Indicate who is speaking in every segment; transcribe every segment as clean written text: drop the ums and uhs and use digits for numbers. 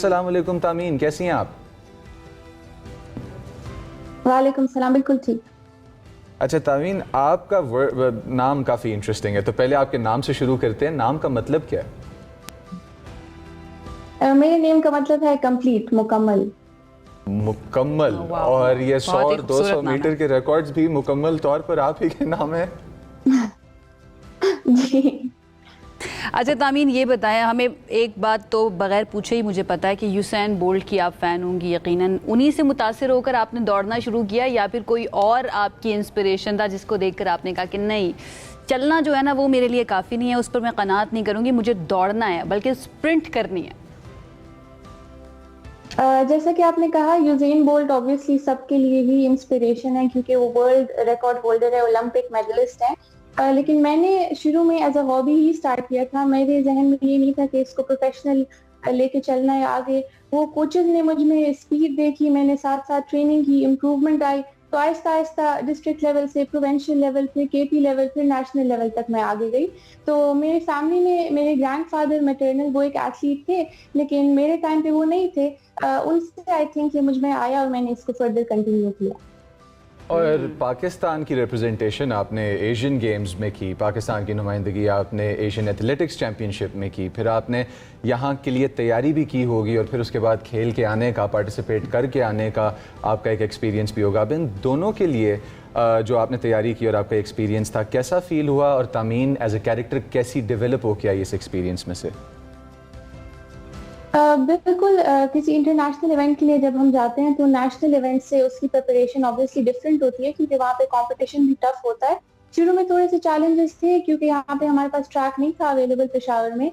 Speaker 1: السلام علیکم تامین، کیسی ہیں آپ؟
Speaker 2: وعلیکم السلام، بالکل ٹھیک۔
Speaker 1: اچھا تامین، آپ کا نام کافی انٹرسٹنگ ہے، تو پہلے آپ کے نام سے شروع کرتے ہیں۔ نام کا مطلب کیا ہے؟
Speaker 2: میرے نیم کا مطلب ہے کمپلیٹ، مکمل۔
Speaker 1: مکمل، اور یہ 100 اور 200 میٹر کے ریکارڈز بھی مکمل طور پر آپ ہی کے نام ہے؟
Speaker 2: جی۔
Speaker 3: اچھا تامین، یہ بتائیں ہمیں ایک بات تو بغیر پوچھے ہی مجھے پتا ہے کہ یوسین بولٹ کی آپ فین ہوں گی یقیناً، انہی سے متاثر ہو کر آپ نے دوڑنا شروع کیا یا پھر کوئی اور آپ کی انسپریشن تھا جس کو دیکھ کر آپ نے کہا کہ نہیں، چلنا جو ہے نا وہ میرے لیے کافی نہیں ہے، اس پر میں قناعت نہیں کروں گی، مجھے دوڑنا ہے بلکہ اسپرنٹ کرنی ہے؟
Speaker 2: جیسا کہ آپ نے کہا، یوزین بولٹ اوبویسلی سب کے لیے ہی انسپریشن ہے کیونکہ وہ ورلڈ ریکارڈ ہولڈر ہے، اولمپک میڈلسٹ ہیں۔ لیکن میں نے شروع میں as a hobby he start کیا تھا، میرے ذہن میں یہ نہیں تھا کہ اس کو پروفیشنل لے کے چلنا ہے آگے۔ وہ کوچز نے مجھ میں اسپیڈ دیکھی، میں نے ساتھ ساتھ ٹریننگ کی، امپروومنٹ آئی، تو آہستہ آہستہ ڈسٹرکٹ لیول سے پروونشل لیول، پھر کے پی لیول، پھر نیشنل لیول تک میں آگے گئی۔ تو میرے فیملی میں میرے گرینڈ فادر میٹرنل وہ ایک ایتھلیٹ تھے، لیکن میرے ٹائم پہ وہ نہیں تھے۔ ان سے آئی تھنک یہ مجھ میں آیا اور میں نے اس کو فردر کنٹینیو کیا۔
Speaker 1: اور پاکستان کی ریپرزنٹیشن آپ نے ایشین گیمز میں کی، پاکستان کی نمائندگی آپ نے ایشین ایتھلیٹکس چیمپئن شپ میں کی، پھر آپ نے یہاں کے لیے تیاری بھی کی ہوگی، اور پھر اس کے بعد کھیل کے آنے کا، پارٹیسپیٹ کر کے آنے کا آپ کا ایک ایکسپیرینس بھی ہوگا۔ اب ان دونوں کے لیے جو آپ نے تیاری کی اور آپ کا ایکسپیرینس تھا، کیسا فیل ہوا، اور تامین ایز اے کیریکٹر کیسی ڈیولپ ہو کے آئی اس ایکسپیرینس میں سے؟
Speaker 2: بالکل، کسی انٹرنیشنل ایونٹ کے لیے جب ہم جاتے ہیں تو نیشنل ایونٹ سے اس کی پریپریشن اوبویسلی ڈفرینٹ ہوتی ہے کیونکہ وہاں پہ کمپٹیشن بھی ٹف ہوتا ہے۔ شروع میں تھوڑے سے چیلنجز تھے کیونکہ یہاں پہ ہمارے پاس ٹریک نہیں تھا اویلیبل پشاور میں،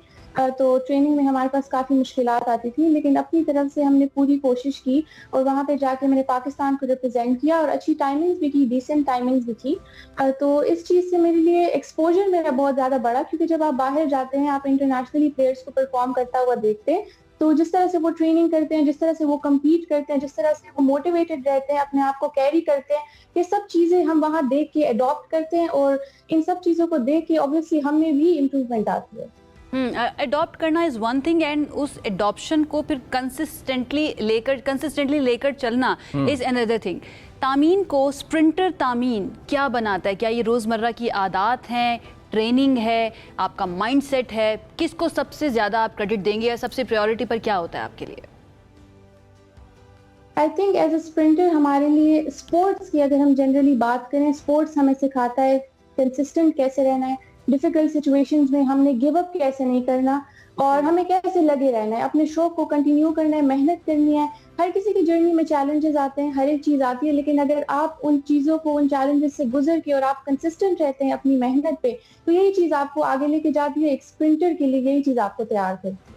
Speaker 2: تو ٹریننگ میں ہمارے پاس کافی مشکلات آتی تھی، لیکن اپنی طرف سے ہم نے پوری کوشش کی اور وہاں پہ جا کے میں نے پاکستان کو ریپرزینٹ کیا اور اچھی ٹائمنگز بھی کی، ڈیسنٹ ٹائمنگز بھی کی۔ تو اس چیز سے میرے لیے ایکسپوجر میرا بہت زیادہ بڑا، کیونکہ جب آپ باہر جاتے ہیں آپ انٹرنیشنلی پلیئرس کو پرفارم کرتا ہوا دیکھتے ہیں، تو جس طرح سے وہ ٹریننگ کرتے ہیں، جس طرح سے وہ کمپیٹ کرتے ہیں، جس طرح سے وہ موٹیویٹڈ رہتے ہیں، اپنے آپ کو کیری کرتے ہیں، یہ سب چیزیں ہم وہاں دیکھ کے اڈاپٹ کرتے ہیں اور ان سب چیزوں کو دیکھ کے اوبویسلی ہم میں بھی امپروومنٹ آتی ہے۔
Speaker 3: اڈاپٹ کرنا از ون تھنگ، اینڈ اس اڈاپشن کو پھر کنسسٹنٹلی لے کر چلنا از اندر تھنگ۔ تامین کو اسپرنٹر تامین کیا بناتا ہے؟ کیا یہ روزمرہ کی عادات ہیں، ٹریننگ ہے، آپ کا مائنڈ سیٹ ہے؟ کس کو سب سے زیادہ آپ کریڈٹ دیں گے یا سب سے پریورٹی پر کیا ہوتا ہے آپ کے لیے؟
Speaker 2: I think as a sprinter ہمارے لیے اسپورٹس کی اگر ہم جنرلی بات کریں، اسپورٹس ہمیں سکھاتا ہے کنسسٹنٹ کیسے رہنا ہے، ڈیفیکلٹ سچویشنز میں ہم نے گیو اپ کیسے نہیں کرنا، اور ہمیں کیسے لگے رہنا ہے، اپنے شوق کو کنٹینیو کرنا ہے، محنت کرنی ہے۔ ہر کسی کی جرنی میں چیلنجز آتے ہیں، ہر ایک چیز آتی ہے، لیکن اگر آپ ان چیزوں کو، ان چیلنجز سے گزر کے اور آپ کنسسٹنٹ رہتے ہیں اپنی محنت پہ، تو یہی چیز آپ کو آگے لے کے جاتی ہے۔ ایک اسپرنٹر کے لیے یہی چیز آپ کو تیار کرتی ہے۔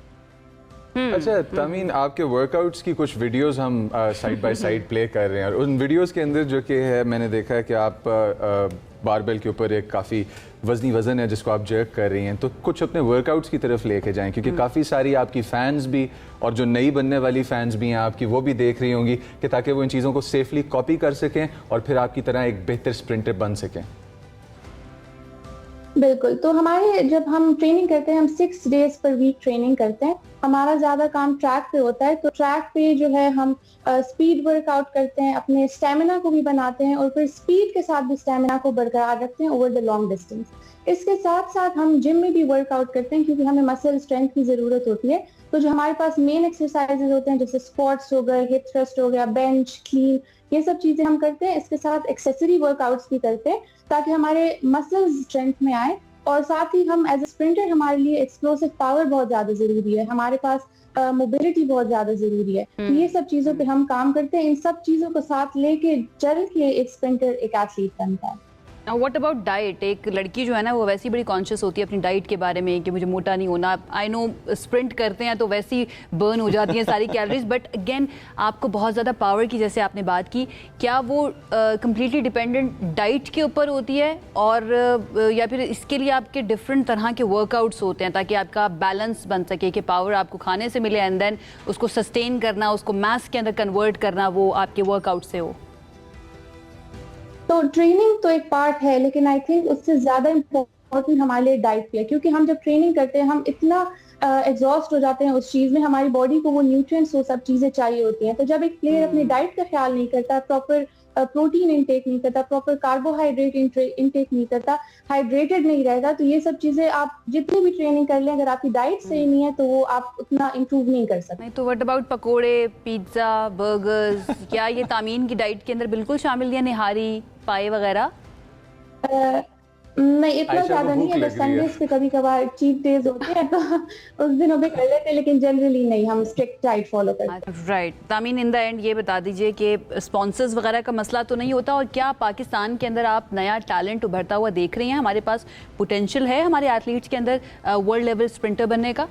Speaker 1: اچھا تامین، آپ کے ورک آؤٹس کی کچھ ویڈیوز ہم سائڈ بائی سائڈ پلے کر رہے ہیں، اور ان ویڈیوز کے اندر جو کہ ہے میں نے دیکھا ہے کہ آپ باربیل کے اوپر ایک کافی وزنی وزن ہے جس کو آپ جرک کر رہی ہیں، تو کچھ اپنے ورک آؤٹس کی طرف لے کے جائیں، کیونکہ کافی ساری آپ کی فینز بھی اور جو نئی بننے والی فینز بھی ہیں آپ کی، وہ بھی دیکھ رہی ہوں گی، کہ تاکہ وہ ان چیزوں کو سیفلی کاپی کر سکیں اور پھر آپ کی طرح ایک بہتر اسپرنٹر بن سکیں۔
Speaker 2: بالکل، تو ہمارے جب ہم ٹریننگ کرتے ہیں، ہم 6 days پر ویک ٹریننگ کرتے ہیں، ہمارا زیادہ کام ٹریک پہ ہوتا ہے، تو ٹریک پہ جو ہے ہم اسپیڈ ورک آؤٹ کرتے ہیں، اپنے اسٹیمنا کو بھی بناتے ہیں اور پھر اسپیڈ کے ساتھ بھی اسٹیمنا کو برقرار رکھتے ہیں اوور دا لانگ ڈسٹینس۔ اس کے ساتھ ساتھ ہم جم میں بھی ورک آؤٹ کرتے ہیں کیونکہ ہمیں مسل اسٹرینتھ کی ضرورت ہوتی ہے، تو جو ہمارے پاس مین ایکسرسائزز ہوتے ہیں جیسے اسکواٹس ہو گئے، ہپ تھرسٹ ہو گیا، بینچ، کلین، یہ سب چیزیں ہم کرتے ہیں۔ اس کے ساتھ ایکسیسری ورک آؤٹس بھی کرتے ہیں تاکہ ہمارے مسلز اسٹرینتھ میں آئے، اور ساتھ ہی ہم ایز اے اسپرنٹر ہمارے لیے ایکسپلوسو پاور بہت زیادہ ضروری ہے، ہمارے پاس موبلٹی بہت زیادہ ضروری ہے، تو یہ سب چیزوں پہ ہم کام کرتے ہیں۔ ان سب چیزوں کو ساتھ لے کے چل کے ایک اسپرنٹر ایک ایتھلیٹ بنتا ہے۔
Speaker 3: What about diet? ایک لڑکی جو ہے نا وہ ویسی بڑی کانشیس ہوتی ہے اپنی ڈائٹ کے بارے میں کہ مجھے موٹا نہیں ہونا۔ آئی نو اسپرنٹ کرتے ہیں تو ویسی برن ہو جاتی ہیں ساری کیلریز، بٹ اگین آپ کو بہت زیادہ پاور کی جیسے آپ نے بات کی، کیا وہ کمپلیٹلی ڈیپینڈنٹ ڈائٹ کے اوپر ہوتی ہے، اور یا پھر اس کے لیے آپ کے ڈفرینٹ طرح کے ورک آؤٹس ہوتے ہیں تاکہ آپ کا بیلنس بن سکے کہ پاور آپ کو کھانے سے ملے اینڈ دین اس کو سسٹین کرنا، اس کو میس کے اندر کنورٹ کرنا وہ آپ کے ورک آؤٹ سے ہو؟
Speaker 2: تو ٹریننگ تو ایک پارٹ ہے، لیکن آئی تھنک اس سے زیادہ امپورٹنٹ ہمارے لیے ڈائٹ بھی ہے، کیونکہ ہم جب ٹریننگ کرتے ہیں ہم اتنا ایگزاسٹ ہو جاتے ہیں اس چیز میں. ہماری باڈی کو وہ نیوٹرینٹس وہ سب چیزیں چاہیے ہوتی ہیں. تو جب ایک پلیئر اپنی ڈائٹ کا خیال نہیں کرتا, پراپر پروٹین انٹیک نہیں کرتا, پراپر کاربوہائیڈریٹ انٹیک نہیں کرتا, ہائیڈریٹڈ نہیں رہتا, تو یہ سب چیزیں آپ جتنی بھی ٹریننگ کر لیں, اگر آپ کی ڈائٹ صحیح نہیں ہے تو وہ آپ اتنا امپروو نہیں کر سکتے.
Speaker 3: نہیں تو what about pakore, pizza, burgers, کیا یہ تامین کی ڈائٹ کے اندر بالکل شامل ہے؟ نہاری, پائے وغیرہ؟
Speaker 2: نہیں اتنا زیادہ نہیں ہے, بس سنڈیز پہ کبھی کبھار چیٹ ڈیز ہوتے ہیں تو اس دنوں پہ کر لیتے ہیں, لیکن جنرلی نہیں, ہم اسٹرکٹ ڈائٹ فالو کرتے ہیں.
Speaker 3: رائٹ. تامین, ان دا اینڈ یہ بتا دیجئے کہ اسپانسرز وغیرہ کا مسئلہ تو نہیں ہوتا, اور کیا پاکستان کے اندر آپ نیا ٹیلنٹ ابھرتا ہوا دیکھ رہی ہیں؟ ہمارے پاس پوٹینشیل ہے ہمارے ایتھلیٹس کے اندر ورلڈ لیول اسپرنٹر بننے کا؟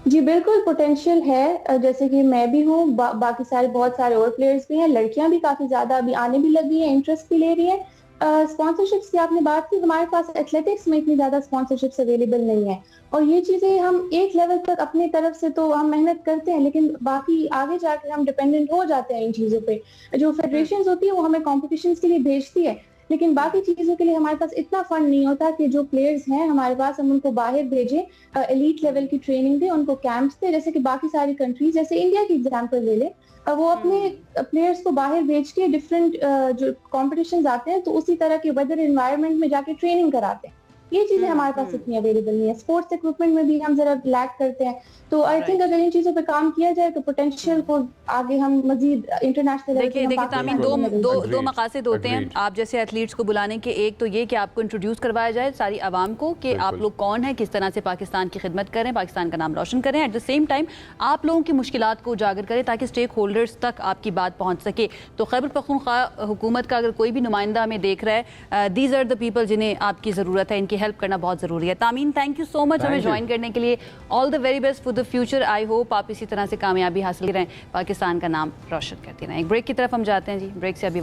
Speaker 2: جی بالکل پوٹینشیل ہے, جیسے کہ میں بھی ہوں, باقی سارے بہت سارے اور پلیئرز بھی ہیں, لڑکیاں بھی کافی زیادہ ابھی آنے بھی لگی ہیں, انٹرسٹ بھی لے رہی ہیں. اسپانسرشپس کی آپ نے بات کی, ہمارے پاس ایتھلیٹکس میں اتنی زیادہ اسپانسرشپس اویلیبل نہیں ہیں, اور یہ چیزیں ہم ایک لیول تک اپنی طرف سے تو ہم محنت کرتے ہیں, لیکن باقی آگے جا کے ہم ڈیپینڈنٹ ہو جاتے ہیں ان چیزوں پہ. جو فیڈریشنز ہوتی ہیں وہ ہمیں کمپٹیشنز کے لیے بھیجتی ہے, لیکن باقی چیزوں کے لیے ہمارے پاس اتنا فنڈ نہیں ہوتا کہ جو پلیئرز ہیں ہمارے پاس ہم ان کو باہر بھیجیں, ایلیٹ لیول کی ٹریننگ دیں, ان کو کیمپس دیں, جیسے کہ باقی ساری کنٹریز, جیسے انڈیا کی ایگزامپل لے لیں, وہ اپنے پلیئرز کو باہر بھیج کے ڈفرینٹ جو کمپٹیشنز آتے ہیں تو اسی طرح کے ویدر انوائرمنٹ میں جا کے ٹریننگ کراتے ہیں. یہ چیزیں ہمارے پاس اتنی اویلیبل نہیں ہے. اسپورٹس اکوپمنٹ میں بھی ہم ذرا لیک کرتے ہیں, تو آئی تھنک اگر ان چیزوں پہ کام کیا جائے تو پوٹینشیل کو آگے ہم مزید انٹرنیشنل.
Speaker 3: دیکھیے تامین, دو مقاصد ہوتے ہیں آپ جیسے ایتھلیٹس کو بلانے کے. ایک تو یہ کہ آپ کو انٹروڈیوس کروایا جائے ساری عوام کو کہ آپ لوگ کون ہیں, کس طرح سے پاکستان کی خدمت کریں, پاکستان کا نام روشن کریں, ایٹ دا سیم ٹائم آپ لوگوں کی مشکلات کو اجاگر کریں تاکہ اسٹیک ہولڈرز تک آپ کی بات پہنچ سکے. تو خیبر پختونخوا حکومت کا اگر کوئی بھی نمائندہ ہمیں دیکھ رہا ہے, دیز آر دا پیپل جنہیں آپ کی ضرورت ہے, ان کی ہیلپ کرنا بہت ضروری ہے. تامین, تھینک یو سو مچ ہمیں جوائن کرنے کے لیے. All the very best for the future. I hope آپ اسی طرح سے کامیابی حاصل کریں, پاکستان کا نام روشن کرتے رہیں. ایک بریک کی طرف ہم جاتے ہیں جی, بریک سے ابھی